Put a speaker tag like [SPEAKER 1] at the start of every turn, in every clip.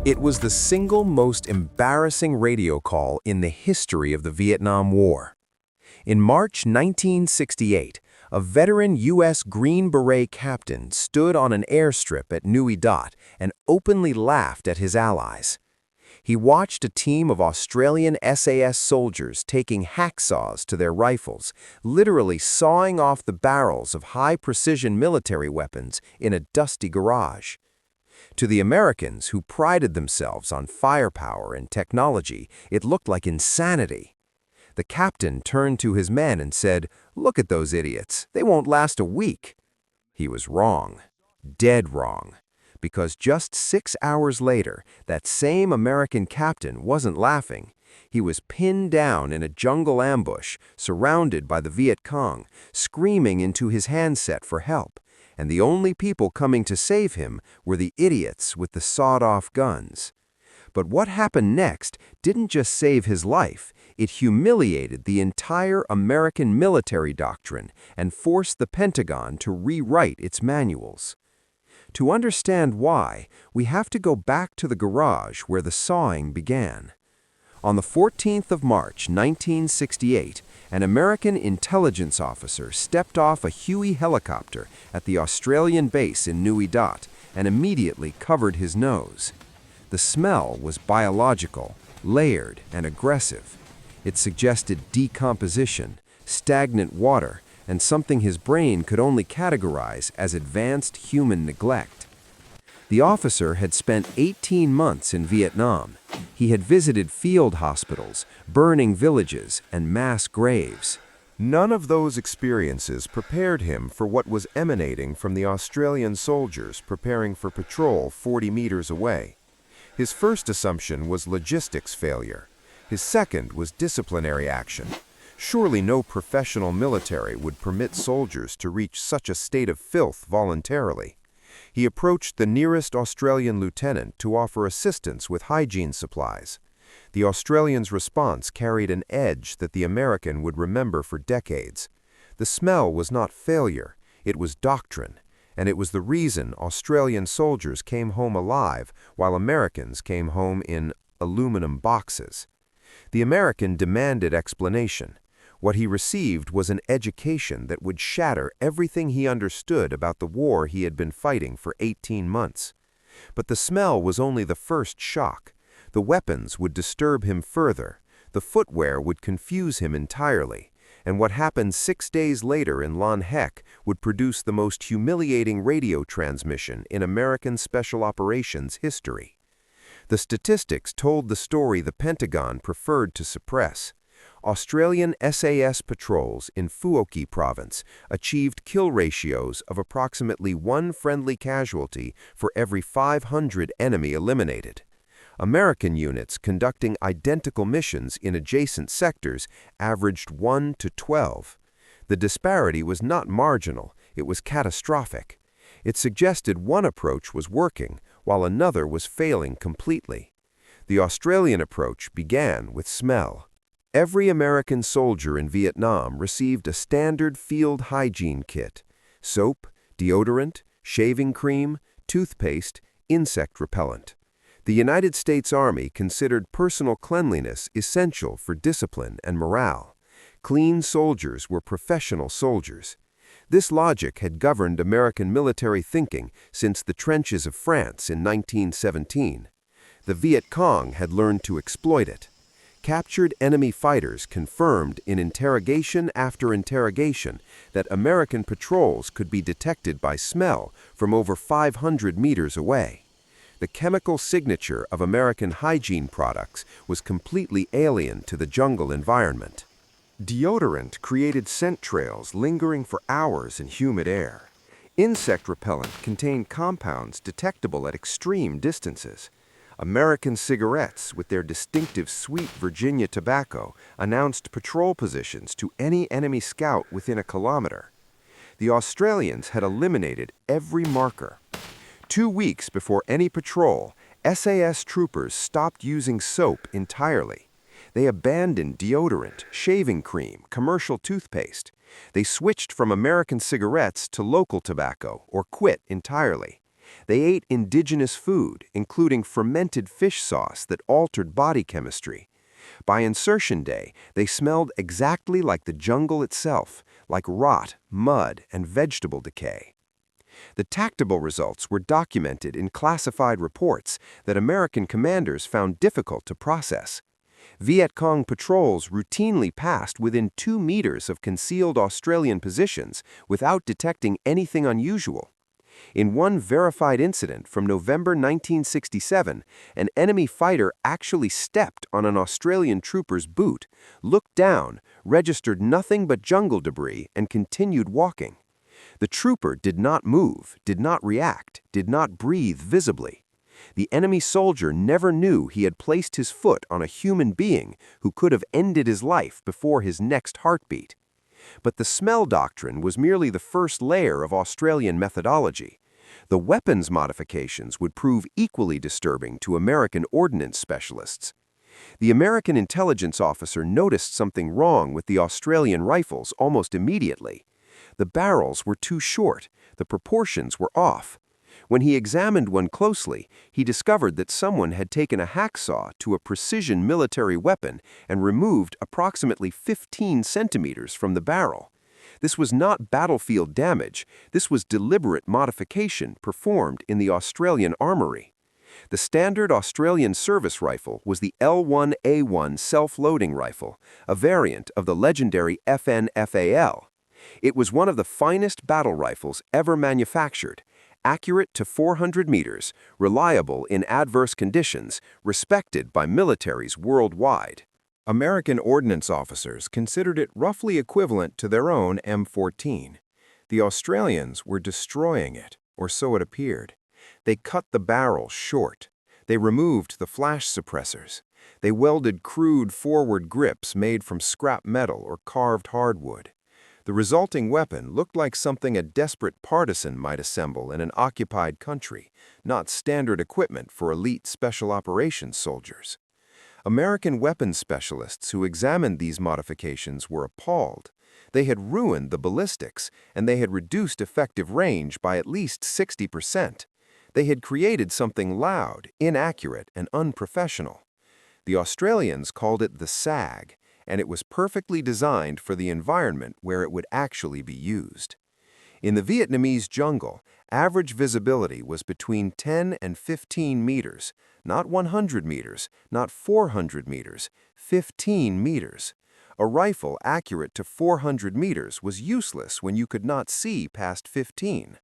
[SPEAKER 1] It was the single most embarrassing radio call in the history of the Vietnam War. In March 1968, a veteran U.S. Green Beret captain stood on an airstrip at Nui Dat and openly laughed at his allies. He watched a team of Australian SAS soldiers taking hacksaws to their rifles, literally sawing off the barrels of high-precision military weapons in a dusty garage. To the Americans, who prided themselves on firepower and technology, it looked like insanity. The captain turned to his men and said, "Look at those idiots. They won't last a week." He was wrong. Dead wrong. Because just 6 hours later, that same American captain wasn't laughing. He was pinned down in a jungle ambush, surrounded by the Viet Cong, screaming into his handset for help. And the only people coming to save him were the idiots with the sawed-off guns. But what happened next didn't just save his life, it humiliated the entire American military doctrine and forced the Pentagon to rewrite its manuals. To understand why, we have to go back to the garage where the sawing began. On the 14th of March, 1968, an American intelligence officer stepped off a Huey helicopter at the Australian base in Nui Dat and immediately covered his nose. The smell was biological, layered, and aggressive. It suggested decomposition, stagnant water, and something his brain could only categorize as advanced human neglect. The officer had spent 18 months in Vietnam. He had visited field hospitals, burning villages, and mass graves.
[SPEAKER 2] None of those experiences prepared him for what was emanating from the Australian soldiers preparing for patrol 40 meters away. His first assumption was logistics failure. His second was disciplinary action. Surely no professional military would permit soldiers to reach such a state of filth voluntarily. He approached the nearest Australian lieutenant to offer assistance with hygiene supplies. The Australian's response carried an edge that the American would remember for decades. The smell was not failure, it was doctrine, and it was the reason Australian soldiers came home alive while Americans came home in aluminum boxes. The American demanded explanation. What he received was an education that would shatter everything he understood about the war he had been fighting for 18 months. But the smell was only the first shock. The weapons would disturb him further. The footwear would confuse him entirely. And what happened 6 days later in Lan Hek would produce the most humiliating radio transmission in American Special Operations history. The statistics told the story the Pentagon preferred to suppress. Australian SAS patrols in Phu Quoc province achieved kill ratios of approximately 1 friendly casualty for every 500 enemy eliminated. American units conducting identical missions in adjacent sectors averaged 1 to 12. The disparity was not marginal, it was catastrophic. It suggested one approach was working, while another was failing completely. The Australian approach began with smell. Every American soldier in Vietnam received a standard field hygiene kit: soap, deodorant, shaving cream, toothpaste, insect repellent. The United States Army considered personal cleanliness essential for discipline and morale. Clean soldiers were professional soldiers. This logic had governed American military thinking since the trenches of France in 1917. The Viet Cong had learned to exploit it. Captured enemy fighters confirmed in interrogation after interrogation that American patrols could be detected by smell from over 500 meters away. The chemical signature of American hygiene products was completely alien to the jungle environment. Deodorant created scent trails lingering for hours in humid air. Insect repellent contained compounds detectable at extreme distances. American cigarettes, with their distinctive sweet Virginia tobacco, announced patrol positions to any enemy scout within a kilometer. The Australians had eliminated every marker. 2 weeks before any patrol, SAS troopers stopped using soap entirely. They abandoned deodorant, shaving cream, commercial toothpaste. They switched from American cigarettes to local tobacco or quit entirely. They ate indigenous food, including fermented fish sauce that altered body chemistry. By insertion day, they smelled exactly like the jungle itself, like rot, mud, and vegetable decay. The tactical results were documented in classified reports that American commanders found difficult to process. Viet Cong patrols routinely passed within 2 meters of concealed Australian positions without detecting anything unusual. In one verified incident from November 1967, an enemy fighter actually stepped on an Australian trooper's boot, looked down, registered nothing but jungle debris, and continued walking. The trooper did not move, did not react, did not breathe visibly. The enemy soldier never knew he had placed his foot on a human being who could have ended his life before his next heartbeat. But the smell doctrine was merely the first layer of Australian methodology. The weapons modifications would prove equally disturbing to American ordnance specialists. The American intelligence officer noticed something wrong with the Australian rifles almost immediately. The barrels were too short, the proportions were off. When he examined one closely, he discovered that someone had taken a hacksaw to a precision military weapon and removed approximately 15 centimeters from the barrel. This was not battlefield damage, this was deliberate modification performed in the Australian armory. The standard Australian service rifle was the L1A1 self-loading rifle, a variant of the legendary FNFAL. It was one of the finest battle rifles ever manufactured, accurate to 400 meters, reliable in adverse conditions, respected by militaries worldwide. American ordnance officers considered it roughly equivalent to their own M14. The Australians were destroying it, or so it appeared. They cut the barrel short. They removed the flash suppressors. They welded crude forward grips made from scrap metal or carved hardwood. The resulting weapon looked like something a desperate partisan might assemble in an occupied country, not standard equipment for elite special operations soldiers. American weapons specialists who examined these modifications were appalled. They had ruined the ballistics, and they had reduced effective range by at least 60%. They had created something loud, inaccurate, and unprofessional. The Australians called it the SAG, and it was perfectly designed for the environment where it would actually be used. In the Vietnamese jungle, average visibility was between 10 and 15 meters, not 100 meters, not 400 meters, 15 meters. A rifle accurate to 400 meters was useless when you could not see past 15.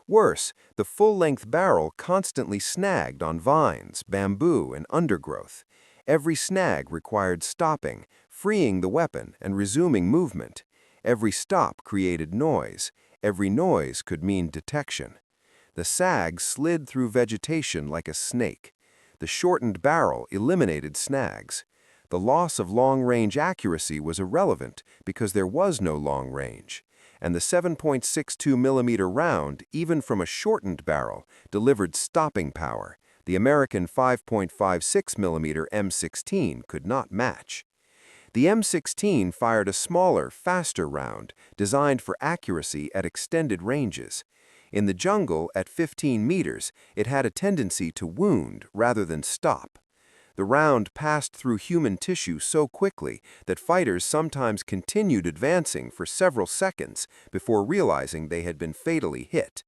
[SPEAKER 2] Worse, the full-length barrel constantly snagged on vines, bamboo, and undergrowth. Every snag required stopping, freeing the weapon, and resuming movement. Every stop created noise. Every noise could mean detection. The sag slid through vegetation like a snake. The shortened barrel eliminated snags. The loss of long-range accuracy was irrelevant because there was no long range. And the 7.62 millimeter round, even from a shortened barrel, delivered stopping power. The American 5.56 millimeter M16 could not match. The M16 fired a smaller, faster round, designed for accuracy at extended ranges. In the jungle, at 15 meters, it had a tendency to wound rather than stop. The round passed through human tissue so quickly that fighters sometimes continued advancing for several seconds before realizing they had been fatally hit.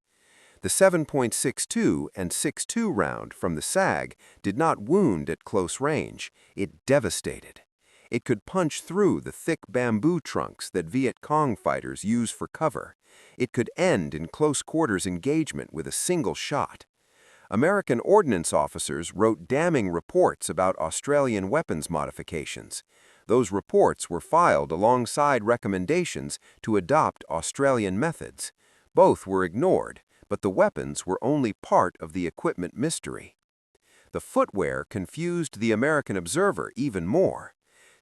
[SPEAKER 2] The 7.62 and 6.2 round from the SAG did not wound at close range, it devastated. It could punch through the thick bamboo trunks that Viet Cong fighters use for cover. It could end in close quarters engagement with a single shot. American ordnance officers wrote damning reports about Australian weapons modifications. Those reports were filed alongside recommendations to adopt Australian methods. Both were ignored, but the weapons were only part of the equipment mystery. The footwear confused the American observer even more.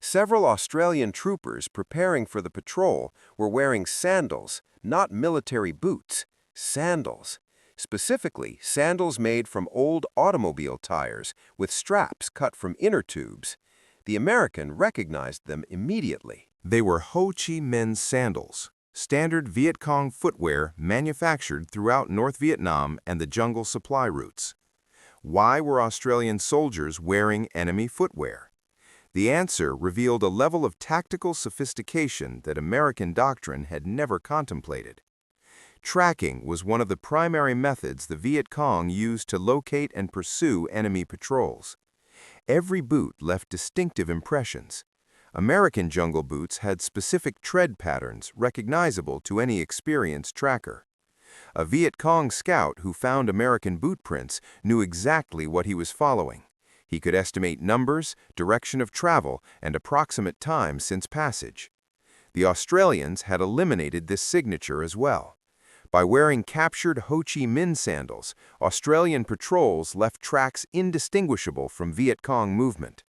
[SPEAKER 2] Several Australian troopers preparing for the patrol were wearing sandals, not military boots, sandals. Specifically, sandals made from old automobile tires with straps cut from inner tubes. The American recognized them immediately. They were Ho Chi Minh sandals, standard Viet Cong footwear manufactured throughout North Vietnam and the jungle supply routes. Why were Australian soldiers wearing enemy footwear? The answer revealed a level of tactical sophistication that American doctrine had never contemplated. Tracking was one of the primary methods the Viet Cong used to locate and pursue enemy patrols. Every boot left distinctive impressions. American jungle boots had specific tread patterns recognizable to any experienced tracker. A Viet Cong scout who found American boot prints knew exactly what he was following. He could estimate numbers, direction of travel, and approximate time since passage. The Australians had eliminated this signature as well. By wearing captured Ho Chi Minh sandals, Australian patrols left tracks indistinguishable from Viet Cong movement.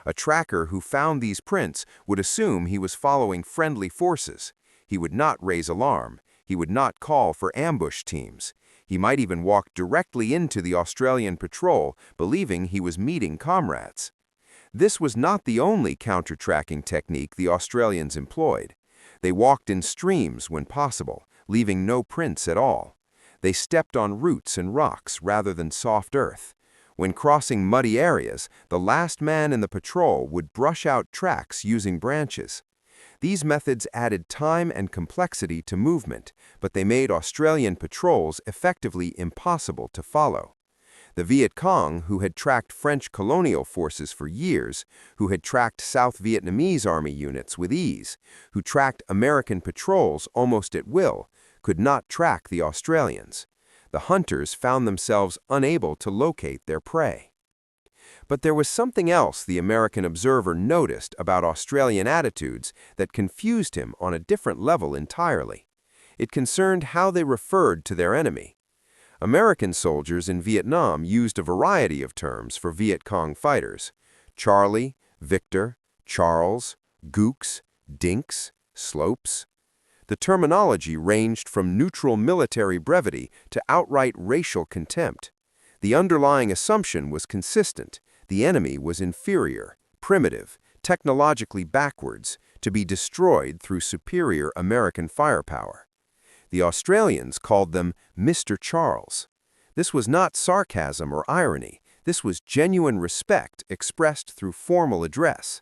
[SPEAKER 2] A tracker who found these prints would assume he was following friendly forces. He would not raise alarm. He would not call for ambush teams. He might even walk directly into the Australian patrol, believing he was meeting comrades. This was not the only counter-tracking technique the Australians employed. They walked in streams when possible, leaving no prints at all. They stepped on roots and rocks rather than soft earth. When crossing muddy areas, the last man in the patrol would brush out tracks using branches. These methods added time and complexity to movement, but they made Australian patrols effectively impossible to follow. The Viet Cong, who had tracked French colonial forces for years, who had tracked South Vietnamese army units with ease, who tracked American patrols almost at will, could not track the Australians. The hunters found themselves unable to locate their prey. But there was something else the American observer noticed about Australian attitudes that confused him on a different level entirely. It concerned how they referred to their enemy. American soldiers in Vietnam used a variety of terms for Viet Cong fighters: Charlie, Victor, Charles, Gooks, Dinks, Slopes. The terminology ranged from neutral military brevity to outright racial contempt. The underlying assumption was consistent. The enemy was inferior, primitive, technologically backwards, to be destroyed through superior American firepower. The Australians called them Mr. Charles. This was not sarcasm or irony. This was genuine respect expressed through formal address.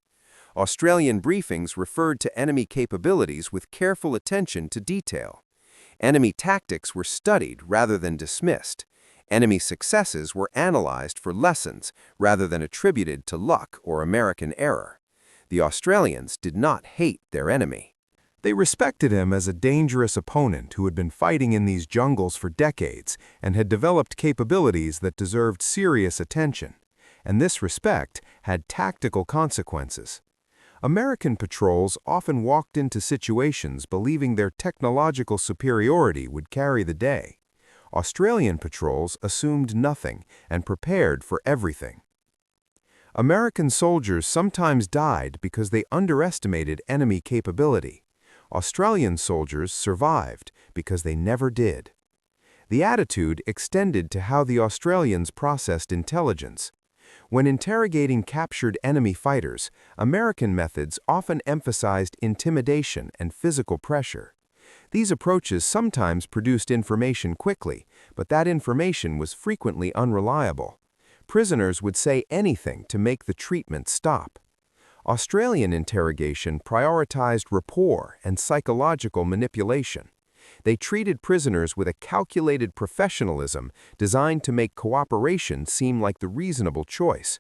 [SPEAKER 2] Australian briefings referred to enemy capabilities with careful attention to detail. Enemy tactics were studied rather than dismissed. Enemy successes were analyzed for lessons rather than attributed to luck or American error. The Australians did not hate their enemy. They respected him as a dangerous opponent who had been fighting in these jungles for decades and had developed capabilities that deserved serious attention. And this respect had tactical consequences. American patrols often walked into situations believing their technological superiority would carry the day. Australian patrols assumed nothing and prepared for everything. American soldiers sometimes died because they underestimated enemy capability. Australian soldiers survived because they never did. The attitude extended to how the Australians processed intelligence. When interrogating captured enemy fighters, American methods often emphasized intimidation and physical pressure. These approaches sometimes produced information quickly, but that information was frequently unreliable. Prisoners would say anything to make the treatment stop. Australian interrogation prioritized rapport and psychological manipulation. They treated prisoners with a calculated professionalism designed to make cooperation seem like the reasonable choice.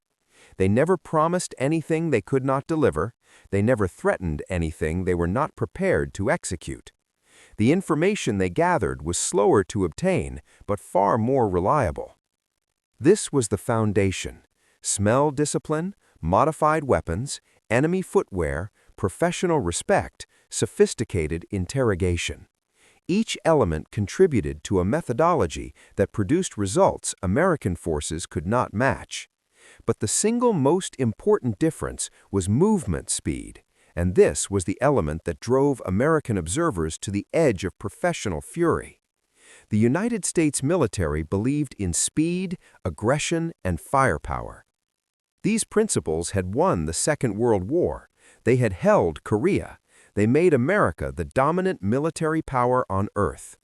[SPEAKER 2] They never promised anything they could not deliver. They never threatened anything they were not prepared to execute. The information they gathered was slower to obtain, but far more reliable. This was the foundation: smell discipline, modified weapons, enemy footwear, professional respect, sophisticated interrogation. Each element contributed to a methodology that produced results American forces could not match. But the single most important difference was movement speed, and this was the element that drove American observers to the edge of professional fury. The United States military believed in speed, aggression, and firepower. These principles had won the Second World War. They had held Korea.
[SPEAKER 1] They made America the dominant military power on Earth.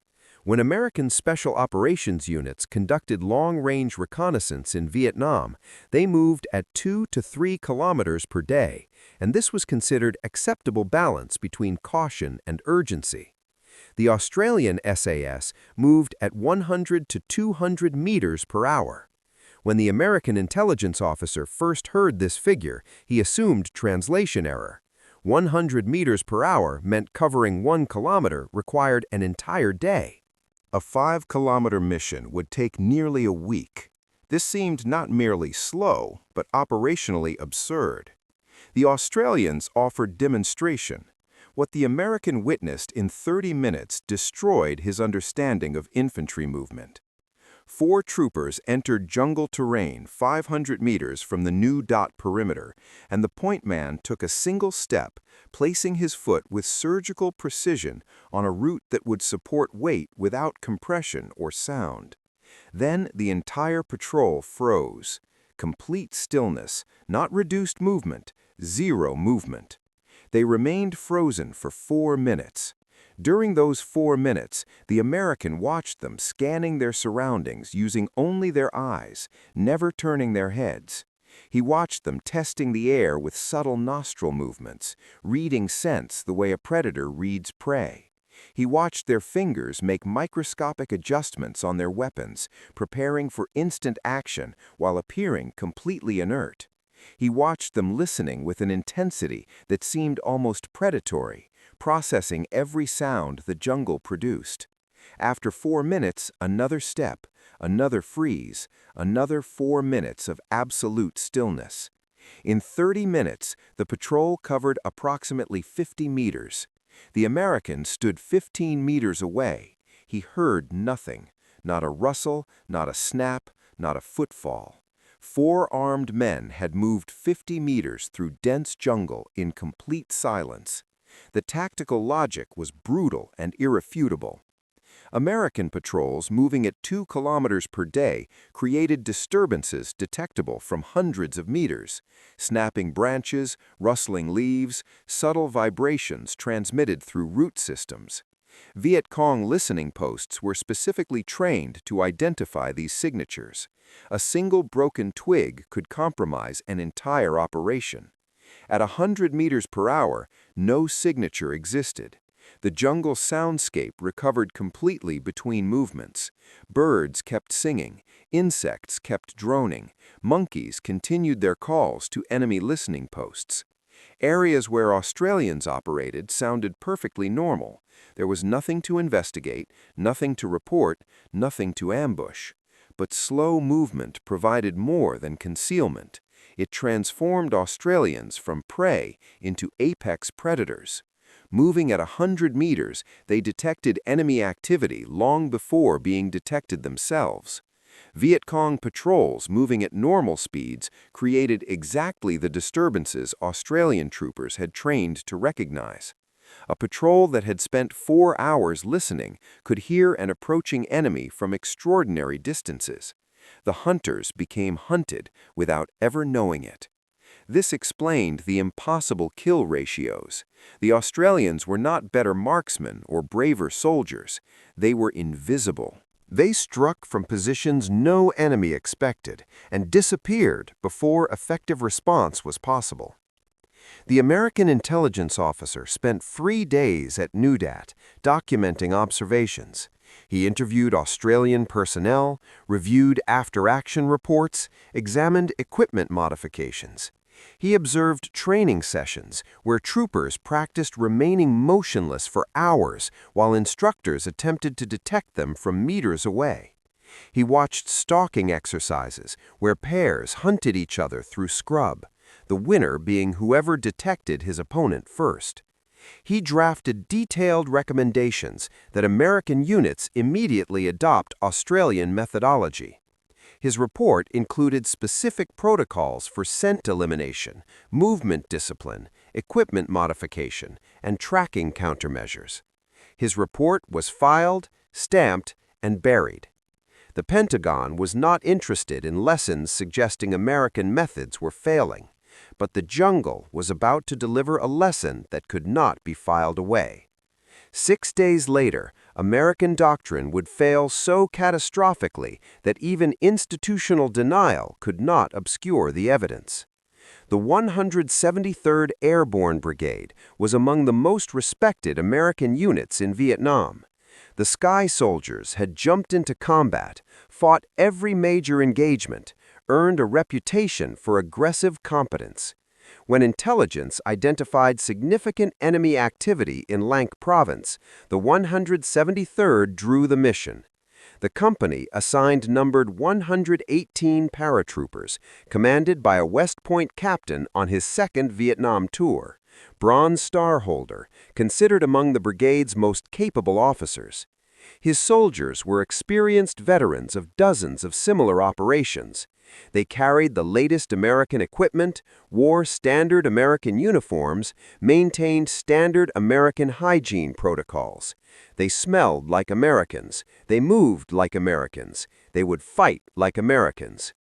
[SPEAKER 1] When American Special Operations units conducted long-range reconnaissance in Vietnam, they moved at 2 to 3 kilometers per day, and this was considered acceptable balance between caution and urgency. The Australian SAS moved at 100 to 200 meters per hour. When the American intelligence officer first heard this figure, he assumed translation error. 100 meters per hour meant covering 1 kilometer required an entire day.
[SPEAKER 2] A 5-kilometer mission would take nearly a week. This seemed not merely slow, but operationally absurd. The Australians offered demonstration. What the American witnessed in 30 minutes destroyed his understanding of infantry movement. 4 troopers entered jungle terrain 500 meters from the new dot perimeter, and the point man took a single step, placing his foot with surgical precision on a route that would support weight without compression or sound. Then the entire patrol froze. Complete stillness, not reduced movement, zero movement. They remained frozen for 4 minutes. During those 4 minutes, the American watched them scanning their surroundings using only their eyes, never turning their heads. He watched them testing the air with subtle nostril movements, reading scents the way a predator reads prey. He watched their fingers make microscopic adjustments on their weapons, preparing for instant action while appearing completely inert. He watched them listening with an intensity that seemed almost predatory, processing every sound the jungle produced. After 4 minutes, another step, another freeze, another 4 minutes of absolute stillness. In 30 minutes, the patrol covered approximately 50 meters. The American stood 15 meters away. He heard nothing, not a rustle, not a snap, not a footfall. 4 armed men had moved 50 meters through dense jungle in complete silence. The tactical logic was brutal and irrefutable. American patrols moving at 2 kilometers per day created disturbances detectable from hundreds of meters, snapping branches, rustling leaves, subtle vibrations transmitted through root systems. Viet Cong listening posts were specifically trained to identify these signatures. A single broken twig could compromise an entire operation. At 100 meters per hour, no signature existed. The jungle soundscape recovered completely between movements. Birds kept singing, insects kept droning, monkeys continued their calls to enemy listening posts. Areas where Australians operated sounded perfectly normal. There was nothing to investigate, nothing to report, nothing to ambush. But slow movement provided more than concealment. It transformed Australians from prey into apex predators. Moving at 100 meters, they detected enemy activity long before being detected themselves. Viet Cong patrols moving at normal speeds created exactly the disturbances Australian troopers had trained to recognize. A patrol that had spent 4 hours listening could hear an approaching enemy from extraordinary distances. The hunters became hunted without ever knowing it. This explained the impossible kill ratios. The Australians were not better marksmen or braver soldiers. They were invisible. They struck from positions no enemy expected and disappeared before effective response was possible. The American intelligence officer spent 3 days at Nudat documenting observations. He interviewed Australian personnel, reviewed after-action reports, examined equipment modifications. He observed training sessions where troopers practiced remaining motionless for hours while instructors attempted to detect them from meters away. He watched stalking exercises where pairs hunted each other through scrub, the winner being whoever detected his opponent first. He drafted detailed recommendations that American units immediately adopt Australian methodology. His report included specific protocols for scent elimination, movement discipline, equipment modification, and tracking countermeasures. His report was filed, stamped, and buried. The Pentagon was not interested in lessons suggesting American methods were failing.
[SPEAKER 1] but the jungle was about to deliver a lesson that could not be filed away. 6 days later, American doctrine would fail so catastrophically that even institutional denial could not obscure the evidence. The 173rd Airborne Brigade was among the most respected American units in Vietnam. The Sky Soldiers had jumped into combat, fought every major engagement, earned a reputation for aggressive competence. When intelligence identified significant enemy activity in Lank Province, the 173rd drew the mission. The company assigned numbered 118 paratroopers, commanded by a West Point captain on his second Vietnam tour, Bronze Star holder, considered among the brigade's most capable officers. His soldiers were experienced veterans of dozens of similar operations. They carried the latest American equipment, wore standard American uniforms, maintained standard American hygiene protocols. They smelled like Americans. They moved like Americans. They would fight like Americans.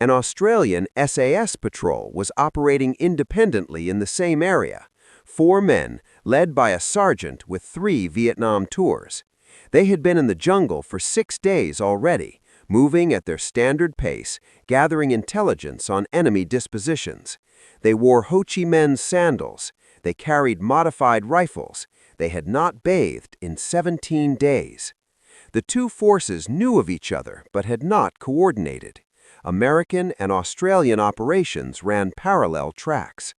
[SPEAKER 1] An Australian SAS patrol was operating independently in the same area. 4 men, led by a sergeant with 3 Vietnam tours. They had been in the jungle for 6 days already, moving at their standard pace, gathering intelligence on enemy dispositions. They wore Ho Chi Minh sandals. They carried modified rifles. They had not bathed in 17 days. The two forces knew of each other but had not coordinated. American and Australian operations ran parallel tracks.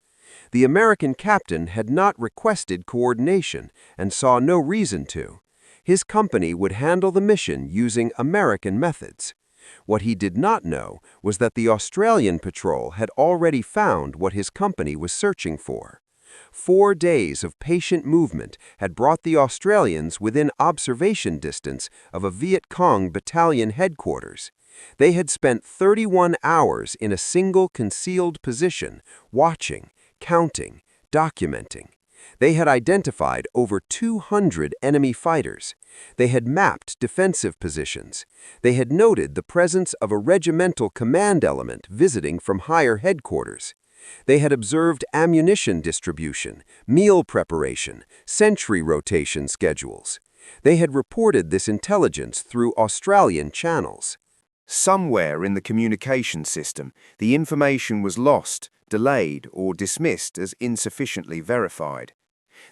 [SPEAKER 1] The American captain had not requested coordination and saw no reason to. His company would handle the mission using American methods. What he did not know was that the Australian patrol had already found what his company was searching for. 4 days of patient movement had brought the Australians within observation distance of a Viet Cong battalion headquarters. They had spent 31 hours in a single concealed position, watching, counting, documenting. They had identified over 200 enemy fighters. They had mapped defensive positions. They had noted the presence of a regimental command element visiting from higher headquarters. They had observed ammunition distribution, meal preparation, sentry rotation schedules. They had reported this intelligence through Australian channels.
[SPEAKER 2] Somewhere in the communication system, the information was lost, delayed, or dismissed as insufficiently verified.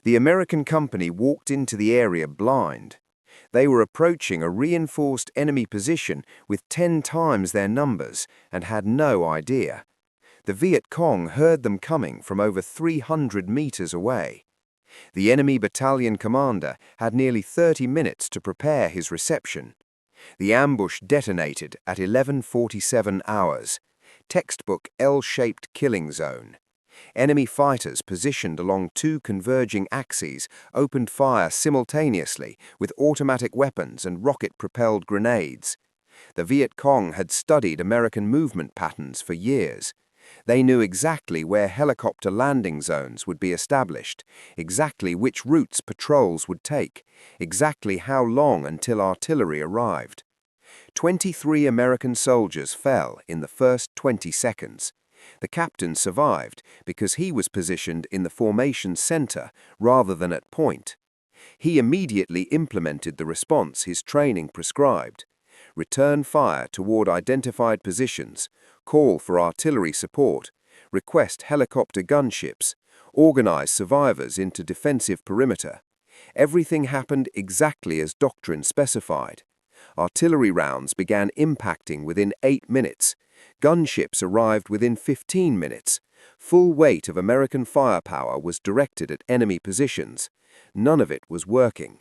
[SPEAKER 2] The American company walked into the area blind. They were approaching a reinforced enemy position with 10 times their numbers and had no idea. The Viet Cong heard them coming from over 300 meters away. The enemy battalion commander had nearly 30 minutes to prepare his reception. The ambush detonated at 11:47 hours. Textbook L-shaped killing zone. Enemy fighters positioned along 2 converging axes opened fire simultaneously with automatic weapons and rocket-propelled grenades. The Viet Cong had studied American movement patterns for years. They knew exactly where helicopter landing zones would be established, exactly which routes patrols would take, exactly how long until artillery arrived. 23 American soldiers fell in the first 20 seconds. The captain survived because he was positioned in the formation center rather than at point. He immediately implemented the response his training prescribed. Return fire toward identified positions, call for artillery support, request helicopter gunships, organize survivors into defensive perimeter. Everything happened exactly as doctrine specified. Artillery rounds began impacting within 8 minutes. Gunships arrived within 15 minutes. Full weight of American firepower was directed at enemy positions. None of it was working.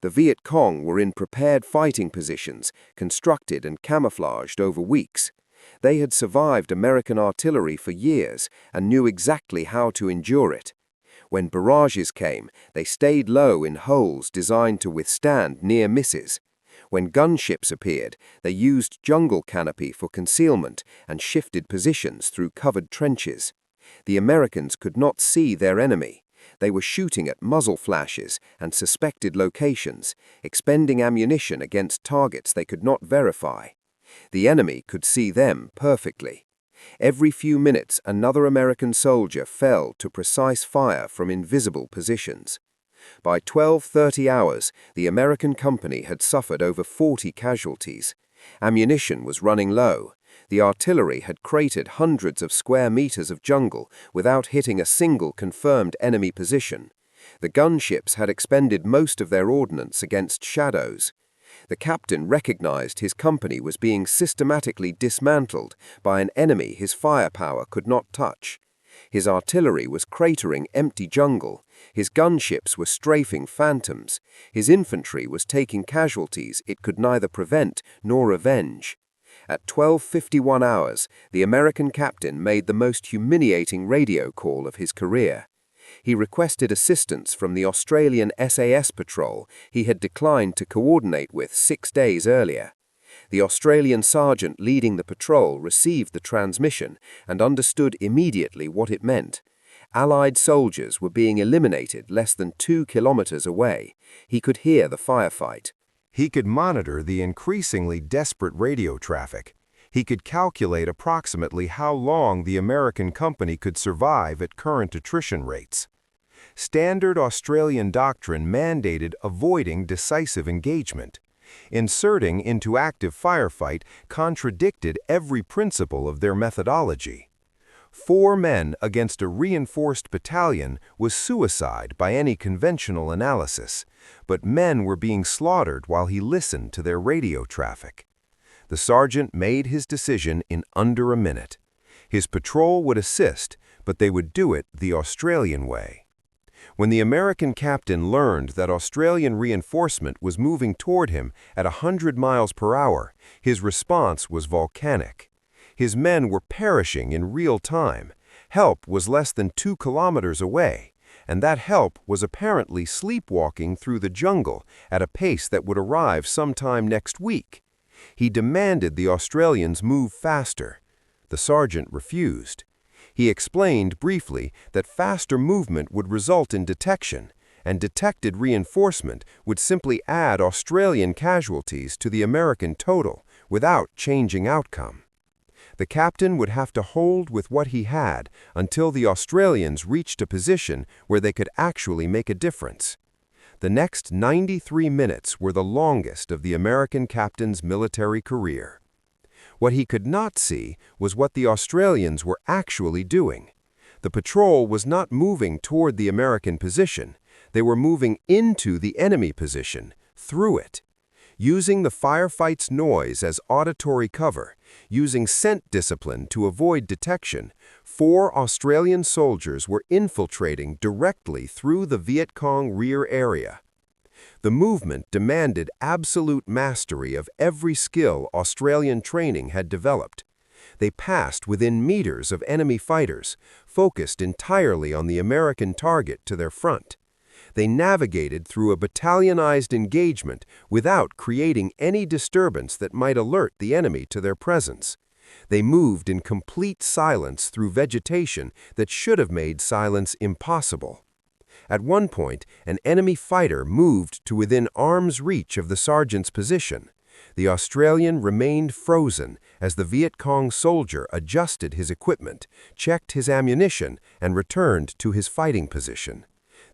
[SPEAKER 2] The Viet Cong were in prepared fighting positions, constructed and camouflaged over weeks. They had survived American artillery for years and knew exactly how to endure it. When barrages came, they stayed low in holes designed to withstand near misses. When gunships appeared, they used jungle canopy for concealment and shifted positions through covered trenches. The Americans could not see their enemy. They were shooting at muzzle flashes and suspected locations, expending ammunition against targets they could not verify. The enemy could see them perfectly.
[SPEAKER 3] Every few minutes, another American soldier fell to precise fire from invisible positions. By 12:30 hours, the American company had suffered over 40 casualties. Ammunition was running low. The artillery had cratered hundreds of square meters of jungle without hitting a single confirmed enemy position. The gunships had expended most of their ordnance against shadows. The captain recognized his company was being systematically dismantled by an enemy his firepower could not touch. His artillery was cratering empty jungle. His gunships were strafing phantoms. His infantry was taking casualties it could neither prevent nor avenge. At 12:51 hours, the American captain made the most humiliating radio call of his career. He requested assistance from the Australian SAS patrol he had declined to coordinate with 6 days earlier. The Australian sergeant leading the patrol received the transmission and understood immediately what it meant. Allied soldiers were being eliminated less than 2 kilometers away. He could hear the firefight.
[SPEAKER 2] He could monitor the increasingly desperate radio traffic. He could calculate approximately how long the American company could survive at current attrition rates. Standard Australian doctrine mandated avoiding decisive engagement. Inserting into active firefight contradicted every principle of their methodology. 4 men against a reinforced battalion was suicide by any conventional analysis, but men were being slaughtered while he listened to their radio traffic. The sergeant made his decision in under a minute. His patrol would assist, but they would do it the Australian way. When the American captain learned that Australian reinforcement was moving toward him at 100 miles per hour, his response was volcanic. His men were perishing in real time. Help was less than 2 kilometers away, and that help was apparently sleepwalking through the jungle at a pace that would arrive sometime next week. He demanded the Australians move faster. The sergeant refused. He explained briefly that faster movement would result in detection, and detected reinforcement would simply add Australian casualties to the American total without changing outcome. The captain would have to hold with what he had until the Australians reached a position where they could actually make a difference. The next 93 minutes were the longest of the American captain's military career. What he could not see was what the Australians were actually doing. The patrol was not moving toward the American position. They were moving into the enemy position, through it. Using the firefight's noise as auditory cover, using scent discipline to avoid detection, 4 Australian soldiers were infiltrating directly through the Viet Cong rear area. The movement demanded absolute mastery of every skill Australian training had developed. They passed within meters of enemy fighters, focused entirely on the American target to their front. They navigated through a battalionized engagement without creating any disturbance that might alert the enemy to their presence. They moved in complete silence through vegetation that should have made silence impossible. At one point, an enemy fighter moved to within arm's reach of the sergeant's position. The Australian remained frozen as the Viet Cong soldier adjusted his equipment, checked his ammunition, and returned to his fighting position.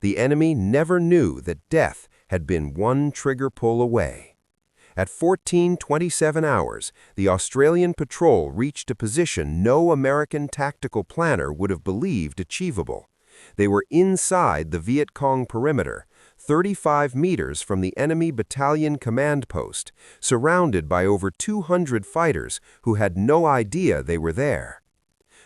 [SPEAKER 2] The enemy never knew that death had been one trigger pull away. At 14:27 hours, the Australian patrol reached a position no American tactical planner would have believed achievable. They were inside the Viet Cong perimeter, 35 meters from the enemy battalion command post, surrounded by over 200 fighters who had no idea they were there.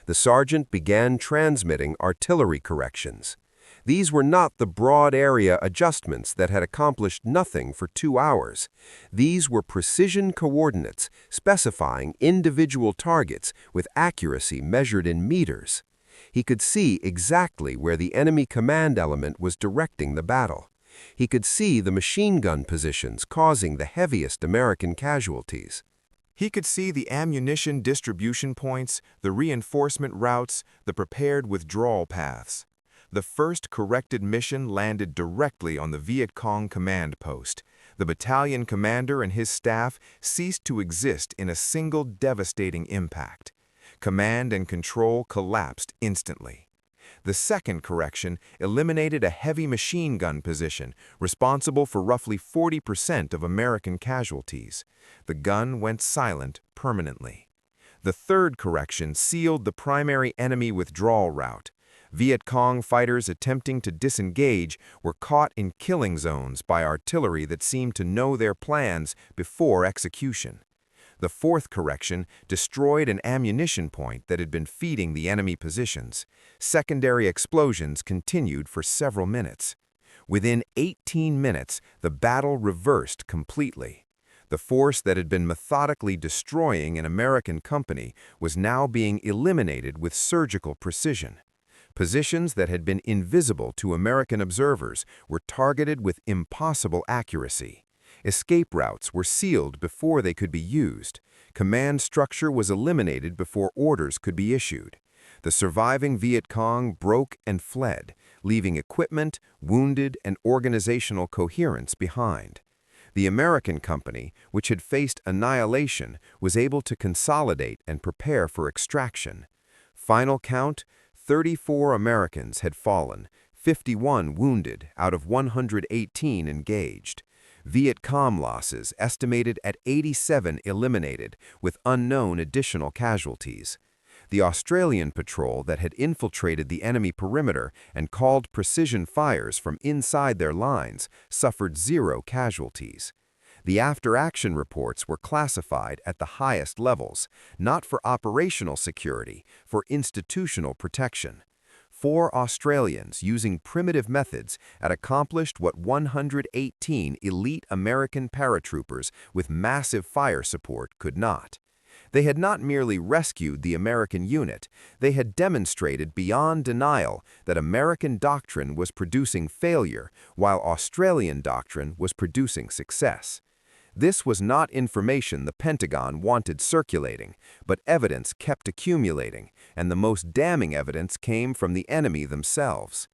[SPEAKER 2] The sergeant began transmitting artillery corrections. These were not the broad area adjustments that had accomplished nothing for 2 hours. These were precision coordinates specifying individual targets with accuracy measured in meters. He could see exactly where the enemy command element was directing the battle. He could see the machine gun positions causing the heaviest American casualties. He could see the ammunition distribution points, the reinforcement routes, the prepared withdrawal paths. The first corrected mission landed directly on the Viet Cong command post. The battalion commander and his staff ceased to exist in a single devastating impact. Command and control collapsed instantly. The second correction eliminated a heavy machine gun position responsible for roughly 40% of American casualties. The gun went silent permanently. The third correction sealed the primary enemy withdrawal route. Viet Cong fighters attempting to disengage were caught in killing zones by artillery that seemed to know their plans before execution. The fourth correction destroyed an ammunition point that had been feeding the enemy positions. Secondary explosions continued for several minutes. Within 18 minutes, the battle reversed completely. The force that had been methodically destroying an American company was now being eliminated with surgical precision. Positions that had been invisible to American observers were targeted with impossible accuracy. Escape routes were sealed before they could be used. Command structure was eliminated before orders could be issued. The surviving Viet Cong broke and fled, leaving equipment, wounded, and organizational coherence behind. The American company, which had faced annihilation, was able to consolidate and prepare for extraction. Final count: 34 Americans had fallen, 51 wounded out of 118 engaged. Viet Cong losses estimated at 87 eliminated, with unknown additional casualties. The Australian patrol that had infiltrated the enemy perimeter and called precision fires from inside their lines suffered 0 casualties. The after-action reports were classified at the highest levels, not for operational security, for institutional protection. 4 Australians, using primitive methods, had accomplished what 118 elite American paratroopers with massive fire support could not. They had not merely rescued the American unit, they had demonstrated beyond denial that American doctrine was producing failure, while Australian doctrine was producing success. This was not information the Pentagon wanted circulating, but evidence kept accumulating, and the most damning evidence came from the enemy themselves.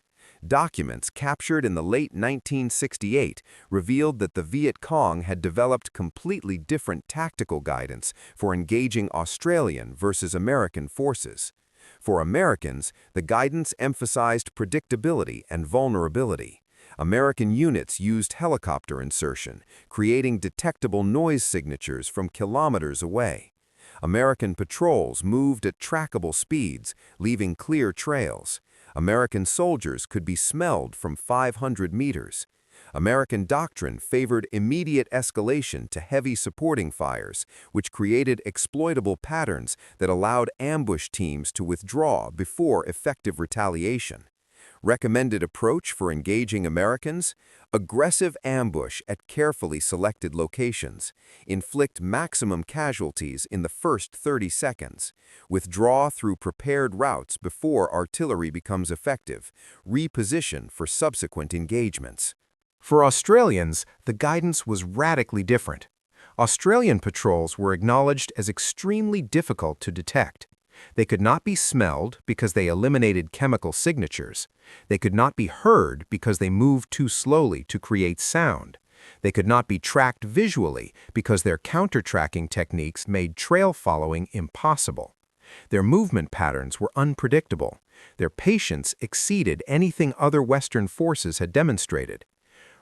[SPEAKER 2] Documents captured in the late 1968 revealed that the Viet Cong had developed completely different tactical guidance for engaging Australian versus American forces. For Americans, the guidance emphasized predictability and vulnerability. American units used helicopter insertion, creating detectable noise signatures from kilometers away. American patrols moved at trackable speeds, leaving clear trails. American soldiers could be smelled from 500 meters. American doctrine favored immediate escalation to heavy supporting fires, which created exploitable patterns that allowed ambush teams to withdraw before effective retaliation. Recommended approach for engaging Americans: aggressive ambush at carefully selected locations. Inflict maximum casualties in the first 30 seconds. Withdraw through prepared routes before artillery becomes effective. Reposition for subsequent engagements.
[SPEAKER 1] For Australians, the guidance was radically different. Australian patrols were acknowledged as extremely difficult to detect. They could not be smelled because they eliminated chemical signatures. They could not be heard because they moved too slowly to create sound. They could not be tracked visually because their counter-tracking techniques made trail following impossible. Their movement patterns were unpredictable. Their patience exceeded anything other Western forces had demonstrated.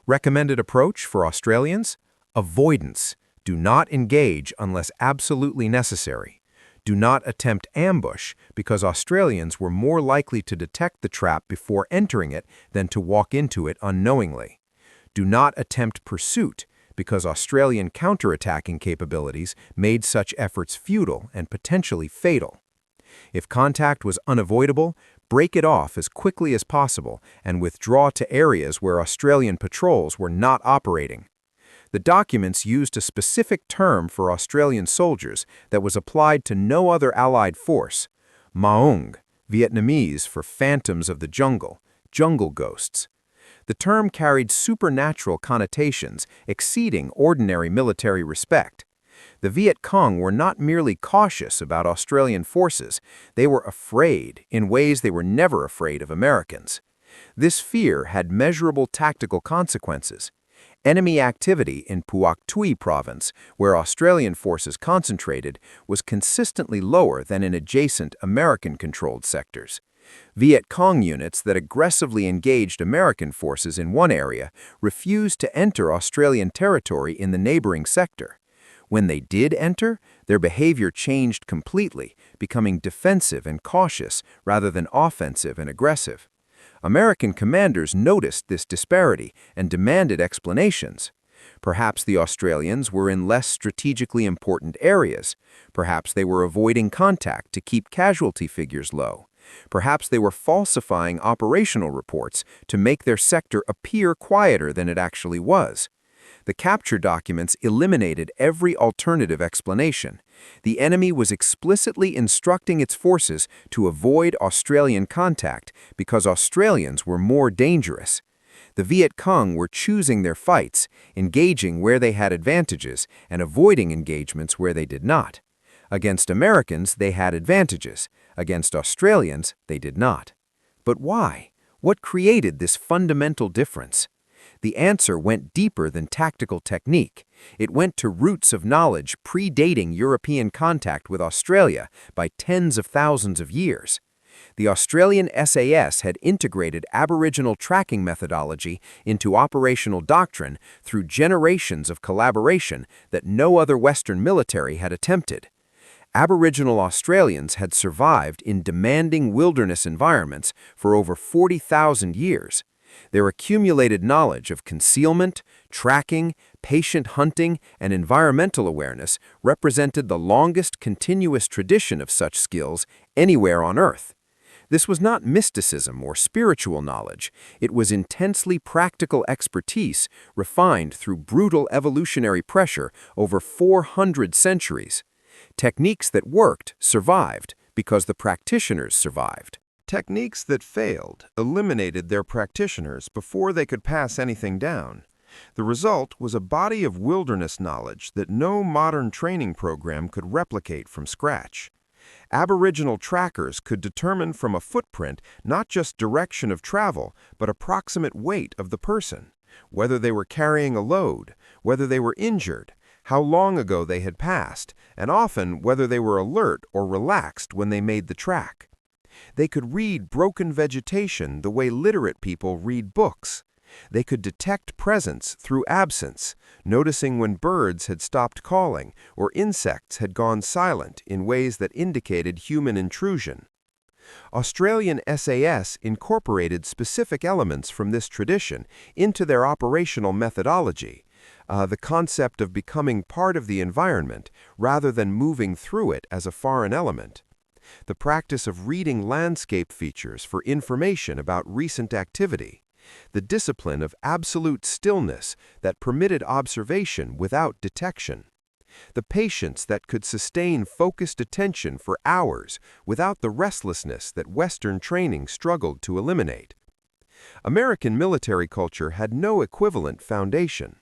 [SPEAKER 1] Recommended approach for Australians: avoidance. Do not engage unless absolutely necessary. Do not attempt ambush because Australians were more likely to detect the trap before entering it than to walk into it unknowingly. Do not attempt pursuit because Australian counterattacking capabilities made such efforts futile and potentially fatal. If contact was unavoidable, break it off as quickly as possible and withdraw to areas where Australian patrols were not operating. The documents used a specific term for Australian soldiers that was applied to no other Allied force: Maung, Vietnamese for phantoms of the jungle, jungle ghosts. The term carried supernatural connotations exceeding ordinary military respect. The Viet Cong were not merely cautious about Australian forces, they were afraid in ways they were never afraid of Americans. This fear had measurable tactical consequences. Enemy activity in Puak Tuy province, where Australian forces concentrated, was consistently lower than in adjacent American-controlled sectors. Viet Cong units that aggressively engaged American forces in one area refused to enter Australian territory in the neighboring sector. When they did enter, their behavior changed completely, becoming defensive and cautious rather than offensive and aggressive. American commanders noticed this disparity and demanded explanations. Perhaps the Australians were in less strategically important areas. Perhaps they were avoiding contact to keep casualty figures low. Perhaps they were falsifying operational reports to make their sector appear quieter than it actually was. The capture documents eliminated every alternative explanation. The enemy was explicitly instructing its forces to avoid Australian contact because Australians were more dangerous. The Viet Cong were choosing their fights, engaging where they had advantages and avoiding engagements where they did not. Against Americans, they had advantages. Against Australians, they did not. But why? What created this fundamental difference? The answer went deeper than tactical technique. It went to roots of knowledge predating European contact with Australia by tens of thousands of years. The Australian SAS had integrated Aboriginal tracking methodology into operational doctrine through generations of collaboration that no other Western military had attempted. Aboriginal Australians had survived in demanding wilderness environments for over 40,000 years. Their accumulated knowledge of concealment, tracking, patient hunting, and environmental awareness represented the longest continuous tradition of such skills anywhere on Earth. This was not mysticism or spiritual knowledge. It was intensely practical expertise refined through brutal evolutionary pressure over 400 centuries. Techniques that worked survived because the practitioners survived.
[SPEAKER 2] Techniques that failed eliminated their practitioners before they could pass anything down. The result was a body of wilderness knowledge that no modern training program could replicate from scratch. Aboriginal trackers could determine from a footprint not just direction of travel, but approximate weight of the person, whether they were carrying a load, whether they were injured, how long ago they had passed, and often whether they were alert or relaxed when they made the track. They could read broken vegetation the way literate people read books. They could detect presence through absence, noticing when birds had stopped calling or insects had gone silent in ways that indicated human intrusion. Australian SAS incorporated specific elements from this tradition into their operational methodology, the concept of becoming part of the environment rather than moving through it as a foreign element. The practice of reading landscape features for information about recent activity. The discipline of absolute stillness that permitted observation without detection. The patience that could sustain focused attention for hours without the restlessness that Western training struggled to eliminate. American military culture had no equivalent foundation.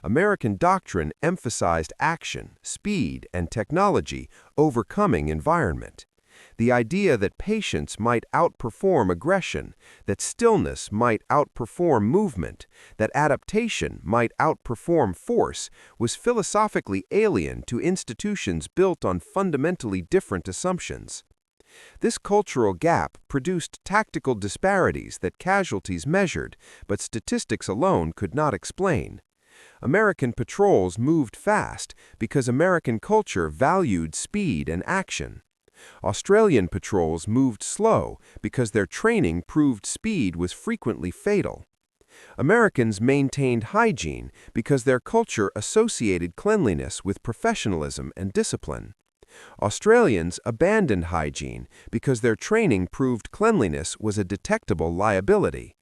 [SPEAKER 2] American doctrine emphasized action, speed, and technology overcoming environment. The idea that patience might outperform aggression, that stillness might outperform movement, that adaptation might outperform force was philosophically alien to institutions built on fundamentally different assumptions. This cultural gap produced tactical disparities that casualties measured, but statistics alone could not explain. American patrols moved fast because American culture valued speed and action. Australian patrols moved slow because their training proved speed was frequently fatal. Americans maintained hygiene because their culture associated cleanliness with professionalism and discipline. Australians abandoned hygiene because their training proved cleanliness was a detectable liability.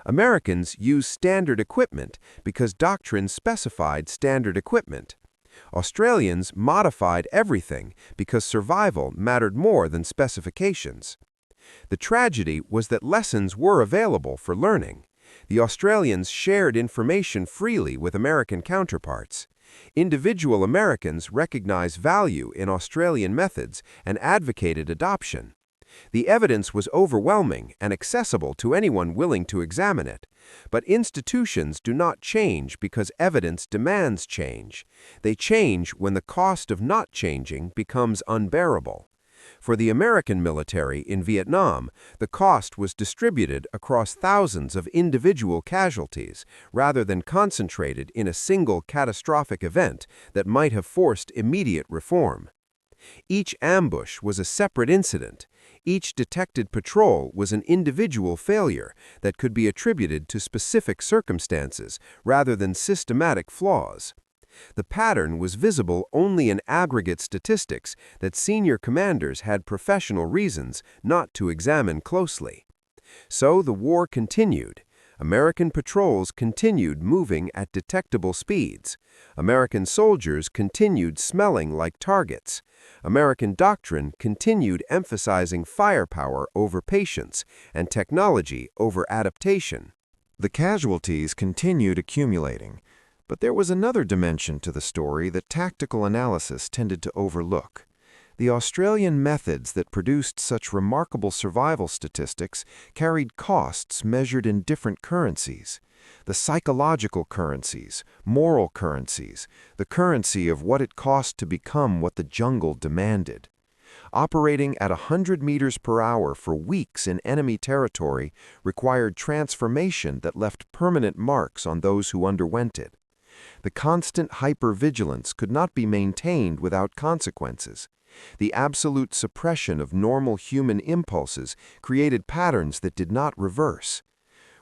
[SPEAKER 2] Americans used standard equipment because doctrine specified standard equipment. Australians modified everything because survival mattered more than specifications. The tragedy was that lessons were available for learning. The Australians shared information freely with American counterparts. Individual Americans recognized value in Australian methods and advocated adoption. The evidence was overwhelming and accessible to anyone willing to examine it. But institutions do not change because evidence demands change. They change when the cost of not changing becomes unbearable. For the American military in Vietnam, the cost was distributed across thousands of individual casualties rather than concentrated in a single catastrophic event that might have forced immediate reform. Each ambush was a separate incident. Each detected patrol was an individual failure that could be attributed to specific circumstances rather than systematic flaws. The pattern was visible only in aggregate statistics that senior commanders had professional reasons not to examine closely. So the war continued. American patrols continued moving at detectable speeds. American soldiers continued smelling like targets. American doctrine continued emphasizing firepower over patience and technology over adaptation.
[SPEAKER 1] The casualties continued accumulating, but there was another dimension to the story that tactical analysis tended to overlook. The Australian methods that produced such remarkable survival statistics carried costs measured in different currencies. The psychological currencies, moral currencies, the currency of what it cost to become what the jungle demanded. Operating at 100 meters per hour for weeks in enemy territory required transformation that left permanent marks on those who underwent it. The constant hypervigilance could not be maintained without consequences. The absolute suppression of normal human impulses created patterns that did not reverse.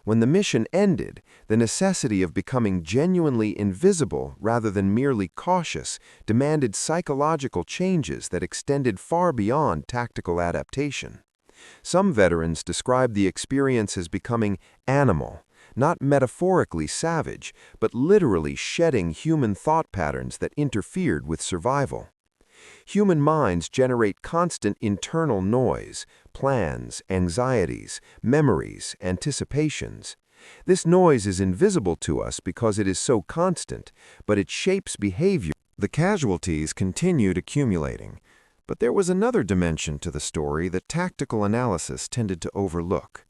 [SPEAKER 1] When the mission ended, the necessity of becoming genuinely invisible rather than merely cautious demanded psychological changes that extended far beyond tactical adaptation. Some veterans describe the experience as becoming animal, not metaphorically savage, but literally shedding human thought patterns that interfered with survival. Human minds generate constant internal noise, plans, anxieties, memories, anticipations. This noise is invisible to us because it is so constant, but it shapes behavior. The casualties continued accumulating, but there was another dimension to the story that tactical analysis tended to overlook.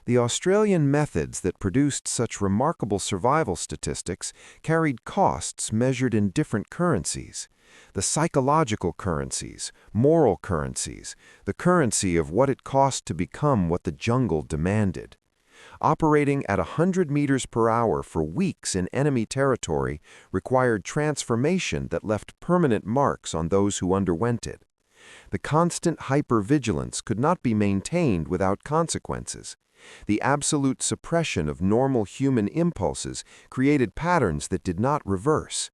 [SPEAKER 1] The Australian methods that produced such remarkable survival statistics carried costs measured in different currencies. The psychological currencies, moral currencies, the currency of what it cost to become what the jungle demanded. Operating at 100 meters per hour for weeks in enemy territory required transformation that left permanent marks on those who underwent it. The constant hypervigilance could not be maintained without consequences. The absolute suppression of normal human impulses created patterns that did not reverse.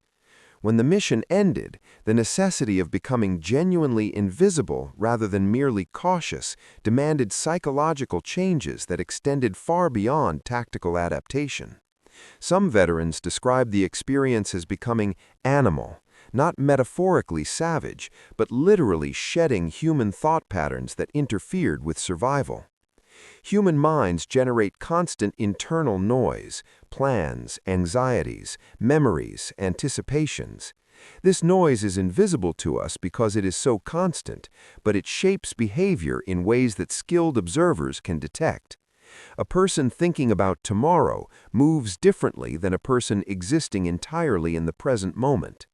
[SPEAKER 1] When the mission ended, the necessity of becoming genuinely invisible rather than merely cautious demanded psychological changes that extended far beyond tactical adaptation. Some veterans describe the experience as becoming animal, not metaphorically savage, but literally shedding human thought patterns that interfered with survival. Human minds generate constant internal noise, plans, anxieties, memories, anticipations. This noise is invisible to us because it is so constant, but it shapes behavior in ways that skilled observers can detect. A person thinking about tomorrow moves differently than a person existing entirely in the present moment.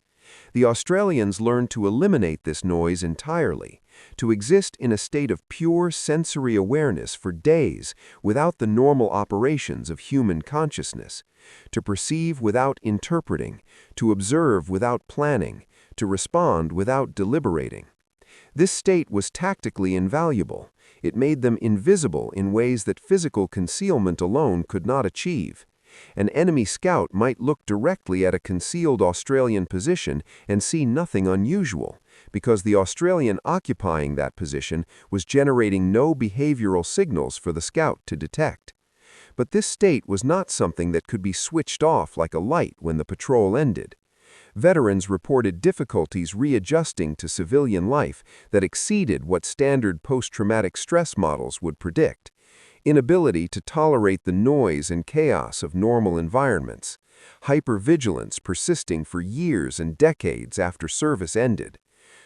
[SPEAKER 1] The Australians learned to eliminate this noise entirely, to exist in a state of pure sensory awareness for days without the normal operations of human consciousness, to perceive without interpreting, to observe without planning, to respond without deliberating. This state was tactically invaluable. It made them invisible in ways that physical concealment alone could not achieve. An enemy scout might look directly at a concealed Australian position and see nothing unusual, because the Australian occupying that position was generating no behavioral signals for the scout to detect. But this state was not something that could be switched off like a light when the patrol ended. Veterans reported difficulties readjusting to civilian life that exceeded what standard post-traumatic stress models would predict. Inability to tolerate the noise and chaos of normal environments, hypervigilance persisting for years and decades after service ended.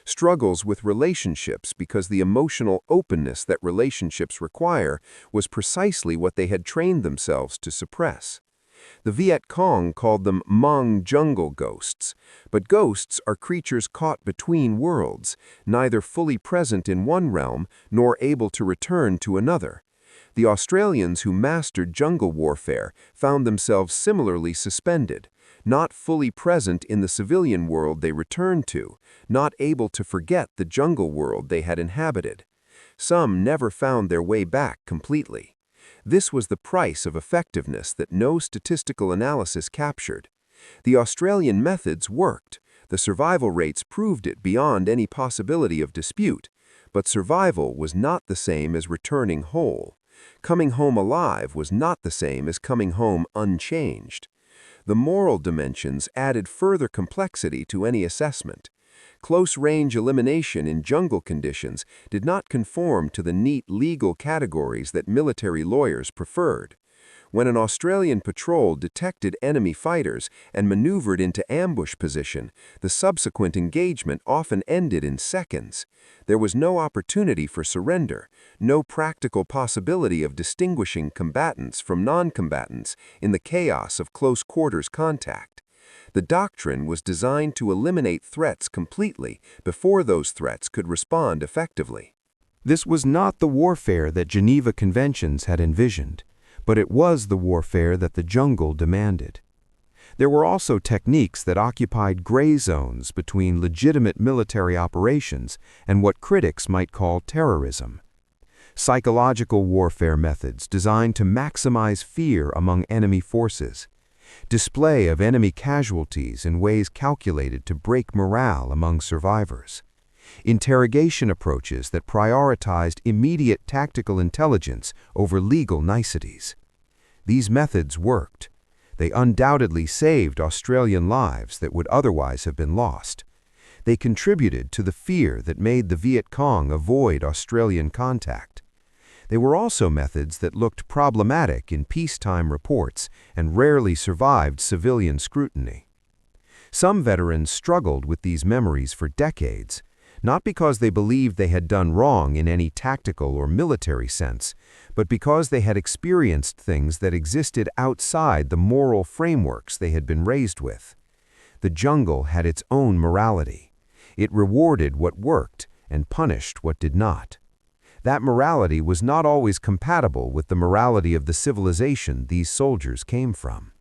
[SPEAKER 2] Struggles with relationships because the emotional openness that relationships require was precisely what they had trained themselves to suppress. The Viet Cong called them Hmong jungle ghosts, but ghosts are creatures caught between worlds, neither fully present in one realm nor able to return to another. The Australians who mastered jungle warfare found themselves similarly suspended, not fully present in the civilian world they returned to, not able to forget the jungle world they had inhabited. Some never found their way back completely. This was the price of effectiveness that no statistical analysis captured. The Australian methods worked. The survival rates proved it beyond any possibility of dispute. But survival was not the same as returning whole. Coming home alive was not the same as coming home unchanged. The moral dimensions added further complexity to any assessment. Close-range elimination in jungle conditions did not conform to the neat legal categories that military lawyers preferred. When an Australian patrol detected enemy fighters and maneuvered into ambush position, the subsequent engagement often ended in seconds. There was no opportunity for surrender, no practical possibility of distinguishing combatants from non-combatants in the chaos of close-quarters contact. The doctrine was designed to eliminate threats completely before those threats could respond effectively.
[SPEAKER 1] This was not the warfare that Geneva Conventions had envisioned, but it was the warfare that the jungle demanded. There were also techniques that occupied gray zones between legitimate military operations and what critics might call terrorism. Psychological warfare methods designed to maximize fear among enemy forces, display of enemy casualties in ways calculated to break morale among survivors, interrogation approaches that prioritized immediate tactical intelligence over legal niceties. These methods worked. They undoubtedly saved Australian lives that would otherwise have been lost. They contributed to the fear that made the Viet Cong avoid Australian contact. They were also methods that looked problematic in peacetime reports and rarely survived civilian scrutiny. Some veterans struggled with these memories for decades, not because they believed they had done wrong in any tactical or military sense, but because they had experienced things that existed outside the moral frameworks they had been raised with. The jungle had its own morality. It rewarded what worked and punished what did not. That morality was not always compatible with the morality of the civilization these soldiers came from.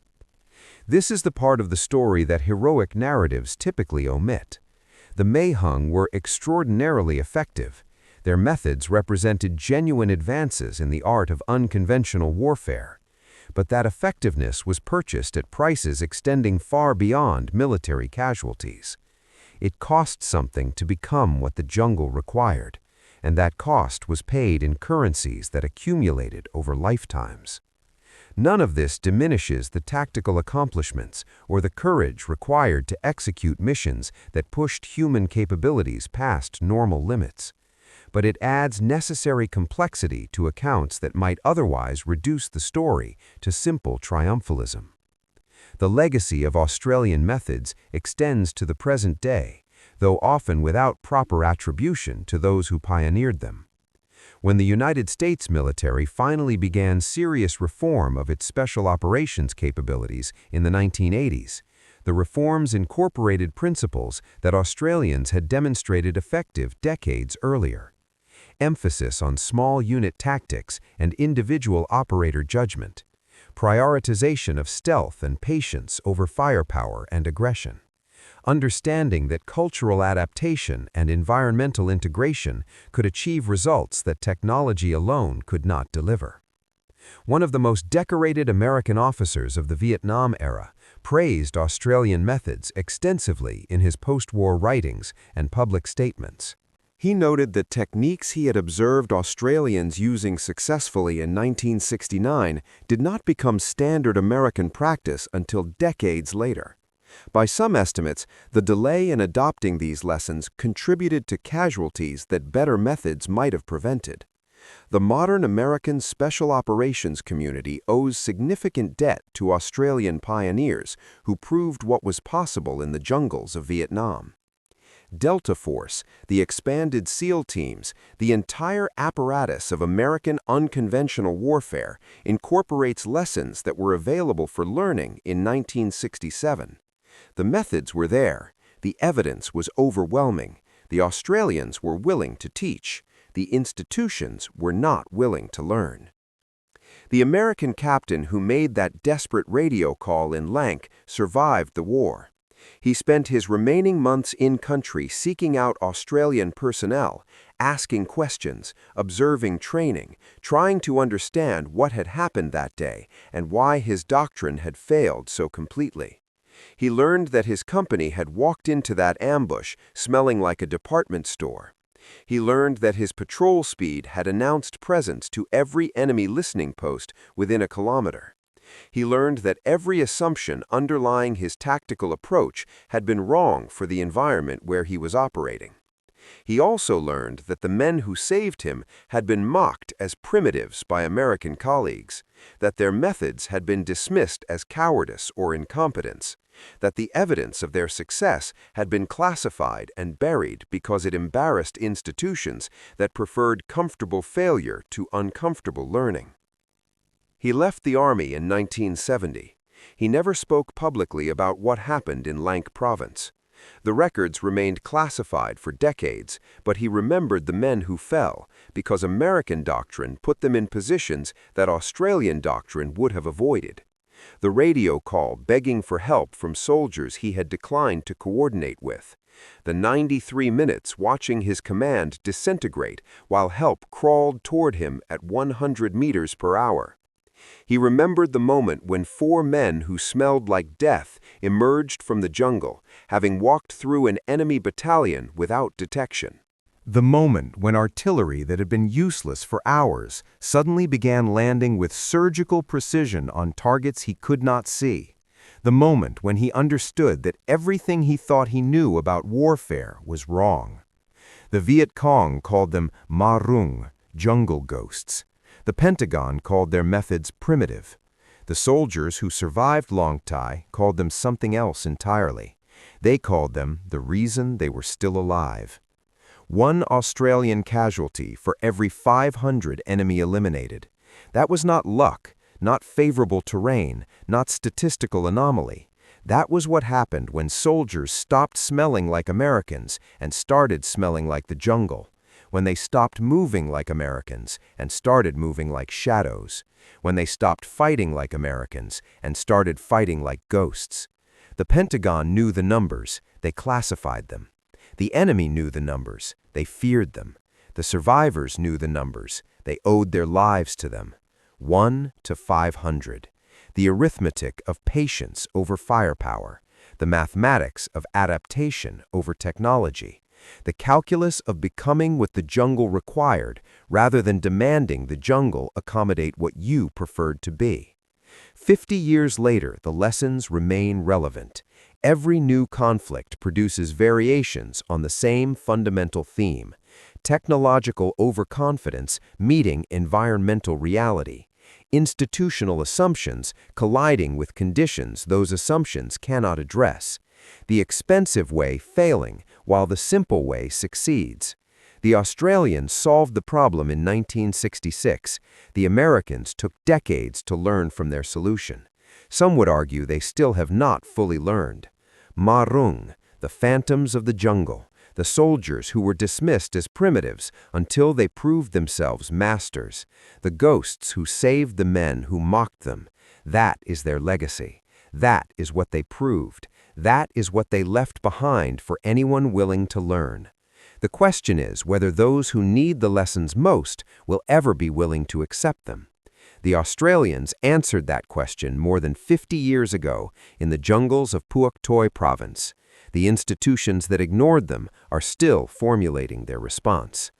[SPEAKER 1] This is the part of the story that heroic narratives typically omit. The Maheng were extraordinarily effective. Their methods represented genuine advances in the art of unconventional warfare. But that effectiveness was purchased at prices extending far beyond military casualties. It cost something to become what the jungle required, and that cost was paid in currencies that accumulated over lifetimes. None of this diminishes the tactical accomplishments or the courage required to execute missions that pushed human capabilities past normal limits. But it adds necessary complexity to accounts that might otherwise reduce the story to simple triumphalism. The legacy of Australian methods extends to the present day, though often without proper attribution to those who pioneered them. When the United States military finally began serious reform of its special operations capabilities in the 1980s, the reforms incorporated principles that Australians had demonstrated effective decades earlier. Emphasis on small unit tactics and individual operator judgment, prioritization of stealth and patience over firepower and aggression, understanding that cultural adaptation and environmental integration could achieve results that technology alone could not deliver. One of the most decorated American officers of the Vietnam era praised Australian methods extensively in his post-war writings and public statements. He noted that techniques he had observed Australians using successfully in 1969 did not become standard American practice until decades later. By some estimates, the delay in adopting these lessons contributed to casualties that better methods might have prevented. The modern American special operations community owes significant debt to Australian pioneers who proved what was possible in the jungles of Vietnam.
[SPEAKER 2] Delta Force, the expanded SEAL teams, the entire apparatus of American unconventional warfare incorporates lessons that were available for learning in 1967. The methods were there. The evidence was overwhelming. The Australians were willing to teach. The institutions were not willing to learn. The American captain who made that desperate radio call in Lank survived the war. He spent his remaining months in-country seeking out Australian personnel, asking questions, observing training, trying to understand what had happened that day and why his doctrine had failed so completely. He learned that his company had walked into that ambush smelling like a department store. He learned that his patrol speed had announced presence to every enemy listening post within a kilometer. He learned that every assumption underlying his tactical approach had been wrong for the environment where he was operating. He also learned that the men who saved him had been mocked as primitives by American colleagues, that their methods had been dismissed as cowardice or incompetence, that the evidence of their success had been classified and buried because it embarrassed institutions that preferred comfortable failure to uncomfortable learning. He left the Army in 1970. He never spoke publicly about what happened in Lank Province. The records remained classified for decades, but he remembered the men who fell because American doctrine put them in positions that Australian doctrine would have avoided. The radio call begging for help from soldiers he had declined to coordinate with. The 93 minutes watching his command disintegrate while help crawled toward him at 100 meters per hour. He remembered the moment when 4 men who smelled like death emerged from the jungle, having walked through an enemy battalion without detection.
[SPEAKER 1] The moment when artillery that had been useless for hours suddenly began landing with surgical precision on targets he could not see. The moment when he understood that everything he thought he knew about warfare was wrong. The Viet Cong called them Ma Rung, jungle ghosts. The Pentagon called their methods primitive. The soldiers who survived Long Tai called them something else entirely. They called them the reason they were still alive. 1 Australian casualty for every 500 enemy eliminated. That was not luck, not favorable terrain, not statistical anomaly. That was what happened when soldiers stopped smelling like Americans and started smelling like the jungle. When they stopped moving like Americans and started moving like shadows. When they stopped fighting like Americans and started fighting like ghosts. The Pentagon knew the numbers, they classified them. The enemy knew the numbers, they feared them. The survivors knew the numbers, they owed their lives to them. 1 to 500. The arithmetic of patience over firepower. The mathematics of adaptation over technology. The calculus of becoming what the jungle required, rather than demanding the jungle accommodate what you preferred to be. 50 years later, the lessons remain relevant. Every new conflict produces variations on the same fundamental theme: technological overconfidence meeting environmental reality. Institutional assumptions colliding with conditions those assumptions cannot address. The expensive way failing, while the simple way succeeds. The Australians solved the problem in 1966. The Americans took decades to learn from their solution. Some would argue they still have not fully learned. Ma Rung, the phantoms of the jungle, the soldiers who were dismissed as primitives until they proved themselves masters, the ghosts who saved the men who mocked them. That is their legacy. That is what they proved. That is what they left behind for anyone willing to learn. The question is whether those who need the lessons most will ever be willing to accept them. The Australians answered that question more than 50 years ago in the jungles of Phuoc Toi Province. The institutions that ignored them are still formulating their response.